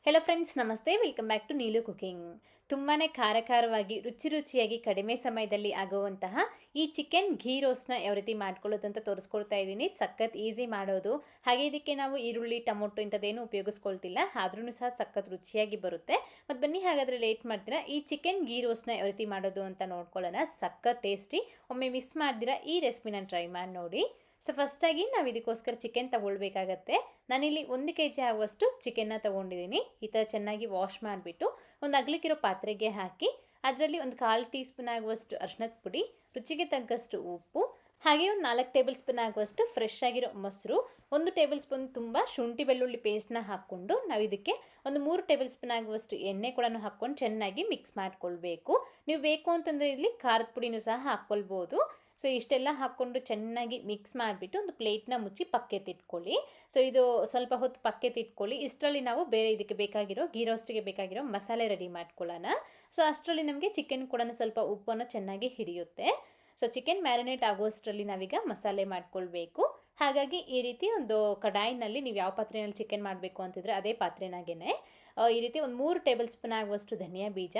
Hello friends, ನಮಸ್ತೆ. Welcome back to Neelu cooking. ತುಂಬಾ ಖಾರವಾಗಿ ರುಚಿಯಾಗಿ ಕಡಿಮೆ ಸಮಯದಲ್ಲಿ ಆಗುವಂತಹ ಈ ಚಿಕನ್ ಘೀ ರೋಸ್ಟ್ನ ಯಾವ ರೀತಿ ಮಾಡ್ಕೊಳ್ಳೋದು ಅಂತ ತೋರಿಸ್ಕೊಳ್ತಾ ಇದ್ದೀನಿ. ಸಖತ್ ಈಸಿ ಮಾಡೋದು. ಹಾಗೆ ಇದಕ್ಕೆ ನಾವು ಈರುಳ್ಳಿ, ಟೊಮೊಟೊ ಇಂಥದ್ದೇನು ಉಪಯೋಗಿಸ್ಕೊಳ್ತಿಲ್ಲ, ಆದ್ರೂ ಸಹ ಸಖತ್ ರುಚಿಯಾಗಿ ಬರುತ್ತೆ. ಮತ್ತು ಬನ್ನಿ, ಹಾಗಾದರೆ ಲೇಟ್ ಮಾಡ್ತೀರಾ, ಈ ಚಿಕನ್ ಘೀ ರೋಸ್ಟ್ನ ಯಾವ ರೀತಿ ಮಾಡೋದು ಅಂತ ನೋಡ್ಕೊಳ್ಳೋಣ. ಸಖತ್ ಟೇಸ್ಟಿ. ಒಮ್ಮೆ ಮಿಸ್ ಮಾಡ್ದಿರಾ ಈ ರೆಸಿಪಿನ ಟ್ರೈ ಮಾಡಿ ನೋಡಿ. ಸೊ ಫಸ್ಟಾಗಿ ನಾವು ಇದಕ್ಕೋಸ್ಕರ ಚಿಕನ್ ತೊಗೊಳ್ಬೇಕಾಗತ್ತೆ. ನಾನಿಲ್ಲಿ 1 kg ಆಗುವಷ್ಟು ಚಿಕನ್ನ ತೊಗೊಂಡಿದ್ದೀನಿ. ಈ ಥರ ಚೆನ್ನಾಗಿ ವಾಶ್ ಮಾಡಿಬಿಟ್ಟು ಒಂದು ಅಗಲಿಕ್ಕಿರೋ ಪಾತ್ರೆಗೆ ಹಾಕಿ ಅದರಲ್ಲಿ ಒಂದು 1/4 ಟೀ ಸ್ಪೂನ್ ಆಗುವಷ್ಟು ಅರಿಶಿಣದ ಪುಡಿ, ರುಚಿಗೆ ತಗ್ಗಷ್ಟು ಉಪ್ಪು, ಹಾಗೆ ಒಂದು 4 ಟೇಬಲ್ ಸ್ಪೂನ್ ಆಗುವಷ್ಟು ಫ್ರೆಶ್ ಆಗಿರೋ ಮೊಸರು, 1 ಟೇಬಲ್ ಸ್ಪೂನ್ ತುಂಬ ಶುಂಠಿ ಬೆಳ್ಳುಳ್ಳಿ ಪೇಸ್ಟ್ನ ಹಾಕ್ಕೊಂಡು ನಾವು ಇದಕ್ಕೆ ಒಂದು 3 ಟೇಬಲ್ ಸ್ಪೂನ್ ಆಗುವಷ್ಟು ಎಣ್ಣೆ ಕೂಡ ಹಾಕ್ಕೊಂಡು ಚೆನ್ನಾಗಿ ಮಿಕ್ಸ್ ಮಾಡ್ಕೊಳ್ಬೇಕು. ನೀವು ಬೇಕು ಅಂತಂದರೆ ಇಲ್ಲಿ ಖಾರದ ಪುಡಿನೂ ಸಹ ಹಾಕ್ಕೊಳ್ಬೋದು. ಸೊ ಇಷ್ಟೆಲ್ಲ ಹಾಕ್ಕೊಂಡು ಚೆನ್ನಾಗಿ ಮಿಕ್ಸ್ ಮಾಡಿಬಿಟ್ಟು ಒಂದು ಪ್ಲೇಟ್ನ ಮುಚ್ಚಿ ಪಕ್ಕೆತ್ತಿಟ್ಕೊಳ್ಳಿ. ಸೊ ಇದು ಸ್ವಲ್ಪ ಹೊತ್ತು ಪಕ್ಕೆತ್ತಿಟ್ಕೊಳ್ಳಿ. ಇಷ್ಟರಲ್ಲಿ ನಾವು ಬೇರೆ ಇದಕ್ಕೆ ಬೇಕಾಗಿರೋ ಗೀ ರೋಸ್ಟಿಗೆ ಬೇಕಾಗಿರೋ ಮಸಾಲೆ ರೆಡಿ ಮಾಡ್ಕೊಳ್ಳೋಣ. ಸೊ ಅಷ್ಟರಲ್ಲಿ ನಮಗೆ ಚಿಕನ್ ಕೂಡ ಸ್ವಲ್ಪ ಉಪ್ಪನ್ನು ಚೆನ್ನಾಗಿ ಹಿಡಿಯುತ್ತೆ. ಸೊ ಚಿಕನ್ ಮ್ಯಾರಿನೇಟ್ ಆಗೋಷ್ಟರಲ್ಲಿ ನಾವೀಗ ಮಸಾಲೆ ಮಾಡ್ಕೊಳ್ಬೇಕು. ಹಾಗಾಗಿ ಈ ರೀತಿ ಒಂದು ಕಡಾಯಿನಲ್ಲಿ ನೀವು ಯಾವ ಪಾತ್ರೆಯಲ್ಲಿ ಚಿಕನ್ ಮಾಡಬೇಕು ಅಂತಿದ್ರೆ ಅದೇ ಪಾತ್ರೆನಾಗೇ ಈ ರೀತಿ ಒಂದು 3 ಟೇಬಲ್ ಸ್ಪೂನ್ ಆಗುವಷ್ಟು ಧನಿಯಾ ಬೀಜ,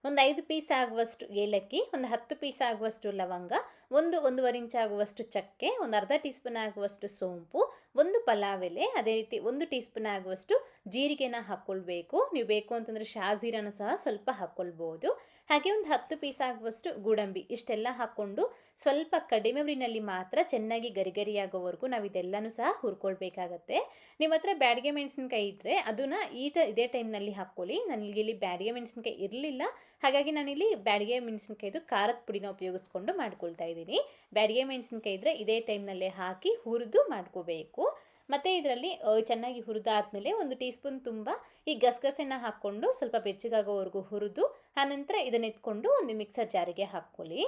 ಒಂದು 5 ಪೀಸ್ ಆಗುವಷ್ಟು ಏಲಕ್ಕಿ, ಒಂದು 10 ಪೀಸ್ ಆಗುವಷ್ಟು ಲವಂಗ, 1-1.5 ಇಂಚ್ ಆಗುವಷ್ಟು ಚಕ್ಕೆ, ಒಂದು ಅರ್ಧ ಟೀ ಸ್ಪೂನ್ ಆಗುವಷ್ಟು ಸೋಂಪು, ಒಂದು ಪಲಾವ್ ಎಲೆ, ಅದೇ ರೀತಿ 1 ಟೀ ಸ್ಪೂನ್ ಆಗುವಷ್ಟು ಜೀರಿಗೆನ ಹಾಕ್ಕೊಳ್ಬೇಕು. ನೀವು ಬೇಕು ಅಂತಂದರೆ ಶಾಜೀರನ ಸಹ ಸ್ವಲ್ಪ ಹಾಕ್ಕೊಳ್ಬೋದು. ಹಾಗೆ ಒಂದು 10 ಪೀಸ್ ಆಗುವಷ್ಟು ಗೋಡಂಬಿ, ಇಷ್ಟೆಲ್ಲ ಹಾಕ್ಕೊಂಡು ಸ್ವಲ್ಪ ಕಡಿಮೆ ಉರಿನಲ್ಲಿ ಮಾತ್ರ ಚೆನ್ನಾಗಿ ಗರಿಗರಿಯಾಗೋವರೆಗೂ ನಾವು ಇದೆಲ್ಲನೂ ಸಹ ಹುರ್ಕೊಳ್ಬೇಕಾಗತ್ತೆ. ನಿಮ್ಮ ಹತ್ರ ಬ್ಯಾಡಿಗೆ ಮೆಣಸಿನ್ಕಾಯಿ ಇದ್ದರೆ ಅದನ್ನು ಇದೇ ಟೈಮ್ನಲ್ಲಿ ಹಾಕ್ಕೊಳ್ಳಿ. ನನಗಿಲ್ಲಿ ಬ್ಯಾಡಿಗೆ ಮೆಣಸಿನ್ಕಾಯಿ ಇರಲಿಲ್ಲ, ಹಾಗಾಗಿ ನಾನಿಲ್ಲಿ ಬ್ಯಾಡಿಗೆ ಮೆಣಸಿನ್ಕಾಯಿದು ಖಾರದ ಪುಡಿನ ಉಪಯೋಗಿಸ್ಕೊಂಡು ಮಾಡ್ಕೊಳ್ತಾ ಇದ್ದೀನಿ. ಬ್ಯಾಡಿಗೆ ಮೆಣಸಿನ್ಕಾಯಿ ಇದ್ದರೆ ಇದೇ ಟೈಮ್ನಲ್ಲೇ ಹಾಕಿ ಹುರಿದು ಮಾಡ್ಕೋಬೇಕು. ಮತ್ತು ಇದರಲ್ಲಿ ಚೆನ್ನಾಗಿ ಹುರಿದಾದ್ಮೇಲೆ 1 ಟೀ ಸ್ಪೂನ್ ತುಂಬ ಈ ಗಸಗಸೆನ ಹಾಕ್ಕೊಂಡು ಸ್ವಲ್ಪ ಬೆಚ್ಚಗಾಗೋವರೆಗೂ ಹುರಿದು ಆನಂತರ ಇದನ್ನ ಎತ್ಕೊಂಡು ಒಂದು ಮಿಕ್ಸರ್ ಜಾರಿಗೆ ಹಾಕ್ಕೊಳ್ಳಿ.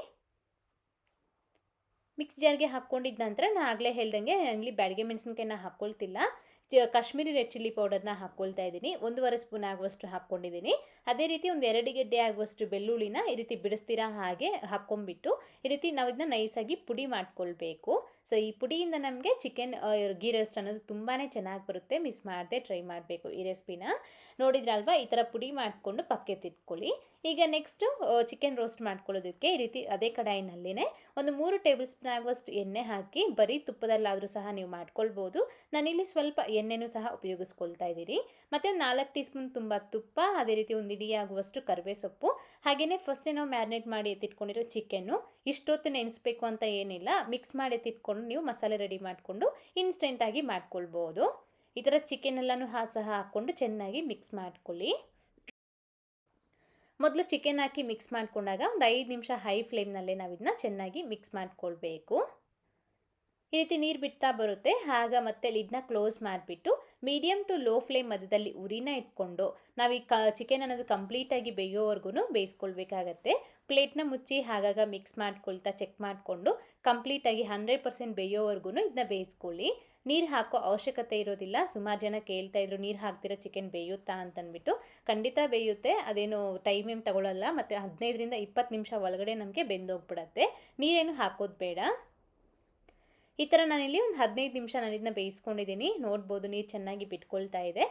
ಮಿಕ್ಸ್ ಜಾರ್ಗೆ ಹಾಕ್ಕೊಂಡಿದ್ದ ನಂತರ ನಾನು ಆಗಲೇ ಹೇಳ್ದಂಗೆ ಇಲ್ಲಿ ಬ್ಯಾಡಿಗೆ ಮೆಣಸಿನ್ಕಾಯಿನ ಹಾಕ್ಕೊಳ್ತಿಲ್ಲ, ಕಾಶ್ಮೀರಿ ರೆಡ್ ಚಿಲ್ಲಿ ಪೌಡರ್ನ ಹಾಕ್ಕೊಳ್ತಾ ಇದ್ದೀನಿ. 1.5 ಸ್ಪೂನ್ ಆಗುವಷ್ಟು ಹಾಕ್ಕೊಂಡಿದ್ದೀನಿ. ಅದೇ ರೀತಿ ಒಂದು 2 ಗೆಡ್ಡೆ ಆಗುವಷ್ಟು ಬೆಳ್ಳುಳ್ಳಿನ ಈ ರೀತಿ ಬಿಡಿಸ್ತೀರಾ ಹಾಗೆ ಹಾಕ್ಕೊಂಡ್ಬಿಟ್ಟು ಈ ರೀತಿ ನಾವು ಇದನ್ನ ನೈಸಾಗಿ ಪುಡಿ ಮಾಡ್ಕೊಳ್ಬೇಕು. ಸೊ ಈ ಪುಡಿಯಿಂದ ನಮಗೆ ಚಿಕನ್ ಗೀ ರೋಸ್ಟ್ ಅನ್ನೋದು ತುಂಬಾ ಚೆನ್ನಾಗಿ ಬರುತ್ತೆ. ಮಿಸ್ ಮಾಡದೆ ಟ್ರೈ ಮಾಡಬೇಕು ಈ ರೆಸಿಪಿನ. ನೋಡಿದ್ರಲ್ವಾ, ಈ ಥರ ಪುಡಿ ಮಾಡಿಕೊಂಡು ಪಕ್ಕೆತ್ತಿಟ್ಕೊಳ್ಳಿ. ಈಗ ನೆಕ್ಸ್ಟು ಚಿಕನ್ ರೋಸ್ಟ್ ಮಾಡ್ಕೊಳ್ಳೋದಕ್ಕೆ ಈ ರೀತಿ ಅದೇ ಕಡಾಯಿನಲ್ಲಿನೇ ಒಂದು 3 ಟೇಬಲ್ ಸ್ಪೂನ್ ಆಗುವಷ್ಟು ಎಣ್ಣೆ ಹಾಕಿ, ಬರೀ ತುಪ್ಪದಲ್ಲಾದರೂ ಸಹ ನೀವು ಮಾಡ್ಕೊಳ್ಬೋದು. ನಾನಿಲ್ಲಿ ಸ್ವಲ್ಪ ಎಣ್ಣೆನೂ ಸಹ ಉಪಯೋಗಿಸ್ಕೊಳ್ತಾ ಇದ್ದೀನಿ. ಮತ್ತು 4 ಟೀ ಸ್ಪೂನ್ ತುಂಬ ತುಪ್ಪ, ಅದೇ ರೀತಿ ಒಂದು ಇಡೀ ಆಗುವಷ್ಟು ಕರಿಬೇವು ಸೊಪ್ಪು, ಹಾಗೆಯೇ ಫಸ್ಟೇ ನಾವು ಮ್ಯಾರಿನೇಟ್ ಮಾಡಿ ಎತ್ತಿಟ್ಕೊಂಡಿರೋ ಚಿಕನ್ನು. ಇಷ್ಟೊತ್ತು ನೆನೆಸ್ಬೇಕು ಅಂತ ಏನಿಲ್ಲ, ಮಿಕ್ಸ್ ಮಾಡಿ ಎತ್ತಿಟ್ಕೊಂಡು ನೀವು ಮಸಾಲೆ ರೆಡಿ ಮಾಡಿಕೊಂಡು ಇನ್ಸ್ಟೆಂಟಾಗಿ ಮಾಡ್ಕೊಳ್ಬೋದು. ಈ ಥರ ಚಿಕನ್ ಎಲ್ಲನೂ ಸಹ ಹಾಕ್ಕೊಂಡು ಚೆನ್ನಾಗಿ ಮಿಕ್ಸ್ ಮಾಡ್ಕೊಳ್ಳಿ. ಮೊದಲು ಚಿಕನ್ ಹಾಕಿ ಮಿಕ್ಸ್ ಮಾಡಿಕೊಂಡಾಗ ಒಂದು 5 ನಿಮಿಷ ಹೈ ಫ್ಲೇಮ್ನಲ್ಲೇ ನಾವು ಇದನ್ನ ಚೆನ್ನಾಗಿ ಮಿಕ್ಸ್ ಮಾಡ್ಕೊಳ್ಬೇಕು. ಈ ರೀತಿ ನೀರು ಬಿಡ್ತಾ ಬರುತ್ತೆ. ಆಗ ಮತ್ತೆ ಲಿಡ್ನ ಕ್ಲೋಸ್ ಮಾಡಿಬಿಟ್ಟು ಮೀಡಿಯಮ್ ಟು ಲೋ ಫ್ಲೇಮ್ ಮಧ್ಯದಲ್ಲಿ ಉರಿನ ಇಟ್ಕೊಂಡು ನಾವು ಈ ಚಿಕನ್ ಅನ್ನೋದು ಕಂಪ್ಲೀಟಾಗಿ ಬೇಯೋವರೆಗೂ ಬೇಯಿಸ್ಕೊಳ್ಬೇಕಾಗತ್ತೆ. ಪ್ಲೇಟ್ನ ಮುಚ್ಚಿ ಆಗಾಗ ಮಿಕ್ಸ್ ಮಾಡ್ಕೊಳ್ತಾ ಚೆಕ್ ಮಾಡಿಕೊಂಡು ಕಂಪ್ಲೀಟಾಗಿ 100% ಬೇಯೋವರೆಗೂ ಇದನ್ನ ಬೇಯಿಸ್ಕೊಳ್ಳಿ. ನೀರು ಹಾಕೋ ಅವಶ್ಯಕತೆ ಇರೋದಿಲ್ಲ. ಸುಮಾರು ಜನ ಕೇಳ್ತಾಯಿದ್ರು, ನೀರು ಹಾಕ್ತಿರೋ ಚಿಕನ್ ಬೇಯುತ್ತಾ ಅಂತಂದ್ಬಿಟ್ಟು. ಖಂಡಿತ ಬೇಯುತ್ತೆ, ಅದೇನು ಟೈಮ್ ಏನು ತಗೊಳ್ಳಲ್ಲ. ಮತ್ತು 15ರಿಂದ 20 ನಿಮಿಷ ಒಳಗಡೆ ನಮಗೆ ಬೆಂದೋಗ್ಬಿಡತ್ತೆ. ನೀರೇನು ಹಾಕೋದು ಬೇಡ. ಈ ಥರ ನಾನಿಲ್ಲಿ ಒಂದು 15 ನಿಮಿಷ ನಾನು ಇದನ್ನ ಬೇಯಿಸ್ಕೊಂಡಿದ್ದೀನಿ. ನೋಡ್ಬೋದು, ನೀರು ಚೆನ್ನಾಗಿ ಬಿಟ್ಕೊಳ್ತಾ ಇದೆ.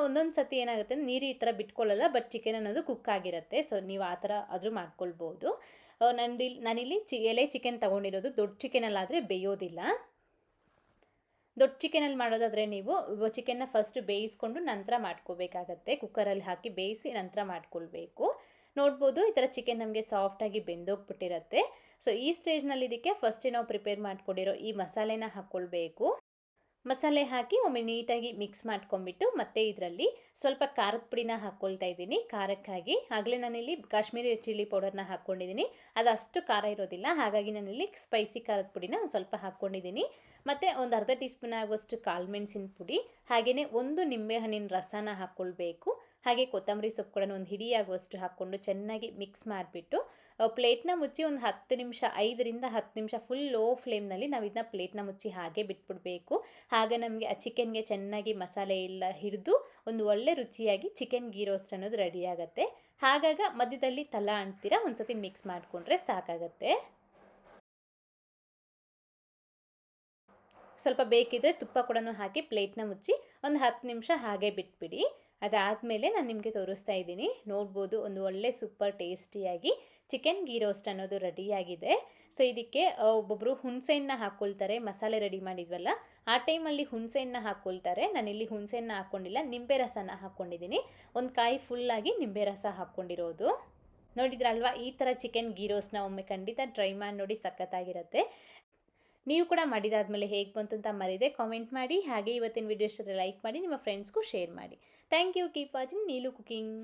ಒಂದೊಂದು ಸತಿ ಏನಾಗುತ್ತೆ, ನೀರು ಈ ಥರ ಬಿಟ್ಕೊಳ್ಳಲ್ಲ, ಬಟ್ ಚಿಕನ್ ಅನ್ನೋದು ಕುಕ್ ಆಗಿರುತ್ತೆ. ಸೊ ನೀವು ಆ ಥರ ಆದರೂ ಮಾಡ್ಕೊಳ್ಬೋದು. ನಾನಿಲ್ಲಿ ಎಲೆ ಚಿಕನ್ ತೊಗೊಂಡಿರೋದು. ದೊಡ್ಡ ಚಿಕನಲ್ಲಾದರೆ ಬೇಯೋದಿಲ್ಲ. ದೊಡ್ಡ ಚಿಕನಲ್ಲಿ ಮಾಡೋದಾದರೆ ನೀವು ಚಿಕನ್ನ ಫಸ್ಟ್ ಬೇಯಿಸ್ಕೊಂಡು ನಂತರ ಮಾಡ್ಕೋಬೇಕಾಗತ್ತೆ. ಕುಕ್ಕರಲ್ಲಿ ಹಾಕಿ ಬೇಯಿಸಿ ನಂತರ ಮಾಡ್ಕೊಳ್ಬೇಕು. ನೋಡ್ಬೋದು, ಈ ಥರ ಚಿಕನ್ ನಮಗೆ ಸಾಫ್ಟಾಗಿ ಬೆಂದೋಗ್ಬಿಟ್ಟಿರುತ್ತೆ. ಸೊ ಈ ಸ್ಟೇಜ್ನಲ್ಲಿ ಇದಕ್ಕೆ ಫಸ್ಟೇ ನಾವು ಪ್ರಿಪೇರ್ ಮಾಡ್ಕೊಂಡಿರೋ ಈ ಮಸಾಲೆನ ಹಾಕ್ಕೊಳ್ಬೇಕು. ಮಸಾಲೆ ಹಾಕಿ ಒಮ್ಮೆ ನೀಟಾಗಿ ಮಿಕ್ಸ್ ಮಾಡ್ಕೊಂಡ್ಬಿಟ್ಟು ಮತ್ತೆ ಇದರಲ್ಲಿ ಸ್ವಲ್ಪ ಖಾರದ ಪುಡಿನ ಹಾಕ್ಕೊಳ್ತಾ ಇದ್ದೀನಿ. ಖಾರಕ್ಕಾಗಿ ಆಗಲೇ ನಾನಿಲ್ಲಿ ಕಾಶ್ಮೀರಿ ಚಿಲ್ಲಿ ಪೌಡರ್ನ ಹಾಕ್ಕೊಂಡಿದ್ದೀನಿ. ಅದು ಅಷ್ಟು ಖಾರ ಇರೋದಿಲ್ಲ, ಹಾಗಾಗಿ ನಾನಿಲ್ಲಿ ಸ್ಪೈಸಿ ಖಾರದ ಪುಡಿನ ಸ್ವಲ್ಪ ಹಾಕ್ಕೊಂಡಿದ್ದೀನಿ. ಮತ್ತು ಒಂದು ಅರ್ಧ ಟೀ ಸ್ಪೂನ್ ಆಗುವಷ್ಟು ಕಾಳು ಮೆಣಸಿನ ಪುಡಿ, ಹಾಗೆಯೇ ಒಂದು ನಿಂಬೆಹಣ್ಣಿನ ರಸನ ಹಾಕ್ಕೊಳ್ಬೇಕು. ಹಾಗೆ ಕೊತ್ತಂಬರಿ ಸೊಪ್ಪು ಕೂಡ ಒಂದು ಹಿಡಿ ಆಗುವಷ್ಟು ಹಾಕ್ಕೊಂಡು ಚೆನ್ನಾಗಿ ಮಿಕ್ಸ್ ಮಾಡಿಬಿಟ್ಟು ಪ್ಲೇಟ್ನ ಮುಚ್ಚಿ ಒಂದು 10 ನಿಮಿಷ, 5ರಿಂದ 10 ನಿಮಿಷ ಫುಲ್ ಲೋ ಫ್ಲೇಮ್ನಲ್ಲಿ ನಾವು ಇದನ್ನ ಪ್ಲೇಟ್ನ ಮುಚ್ಚಿ ಹಾಗೆ ಬಿಟ್ಬಿಡಬೇಕು. ಆಗ ನಮಗೆ ಆ ಚಿಕನ್ಗೆ ಚೆನ್ನಾಗಿ ಮಸಾಲೆ ಎಲ್ಲ ಹಿಡಿದು ಒಂದು ಒಳ್ಳೆ ರುಚಿಯಾಗಿ ಚಿಕನ್ ಗೀ ರೋಸ್ಟ್ ಅನ್ನೋದು ರೆಡಿ ಆಗುತ್ತೆ. ಹಾಗಾಗ ಮಧ್ಯದಲ್ಲಿ ತಲ ಅಂಟ್ತೀರಾ ಒಂದು ಸತಿ ಮಿಕ್ಸ್ ಮಾಡಿಕೊಂಡ್ರೆ ಸಾಕಾಗತ್ತೆ. ಸ್ವಲ್ಪ ಬೇಕಿದ್ರೆ ತುಪ್ಪ ಕೂಡ ಹಾಕಿ ಪ್ಲೇಟ್ನ ಮುಚ್ಚಿ ಒಂದು 10 ನಿಮಿಷ ಹಾಗೆ ಬಿಟ್ಬಿಡಿ. ಅದಾದಮೇಲೆ ನಾನು ನಿಮಗೆ ತೋರಿಸ್ತಾ ಇದ್ದೀನಿ. ನೋಡ್ಬೋದು ಒಂದು ಒಳ್ಳೆ ಸೂಪರ್ ಟೇಸ್ಟಿಯಾಗಿ ಚಿಕನ್ ಗೀ ರೋಸ್ಟ್ ಅನ್ನೋದು ರೆಡಿಯಾಗಿದೆ. ಸೊ ಇದಕ್ಕೆ ಒಬ್ಬೊಬ್ಬರು ಹುಣಸೆಹಣ್ಣನ್ನ ಹಾಕ್ಕೊಳ್ತಾರೆ, ಮಸಾಲೆ ರೆಡಿ ಮಾಡಿದ್ವಲ್ಲ ಆ ಟೈಮಲ್ಲಿ ಹುಣಸೆಹಣ್ಣನ್ನ ಹಾಕ್ಕೊಳ್ತಾರೆ. ನಾನಿಲ್ಲಿ ಹುಣಸೆಹಣ್ಣನ್ನ ಹಾಕ್ಕೊಂಡಿಲ್ಲ, ನಿಂಬೆ ರಸನ ಹಾಕ್ಕೊಂಡಿದ್ದೀನಿ. ಒಂದು ಕಾಯಿ ಫುಲ್ಲಾಗಿ ನಿಂಬೆ ರಸ ಹಾಕ್ಕೊಂಡಿರೋದು. ನೋಡಿದ್ರಲ್ವಾ, ಈ ಥರ ಚಿಕನ್ ಗೀ ರೋಸ್ಟ್ನ ಒಮ್ಮೆ ಖಂಡಿತ ಟ್ರೈ ಮಾಡಿ ನೋಡಿ, ಸಖತ್ತಾಗಿರುತ್ತೆ. ನೀವು ಕೂಡ ಮಾಡಿದಾದ್ಮೇಲೆ ಹೇಗೆ ಬಂತು ಅಂತ ಮರೀದೆ ಕಾಮೆಂಟ್ ಮಾಡಿ. ಹಾಗೆ ಇವತ್ತಿನ ವಿಡಿಯೋ ಇಷ್ಟ ಲೈಕ್ ಮಾಡಿ, ನಿಮ್ಮ ಫ್ರೆಂಡ್ಸ್ಗೂ ಶೇರ್ ಮಾಡಿ. Thank you. Keep watching Neelu cooking.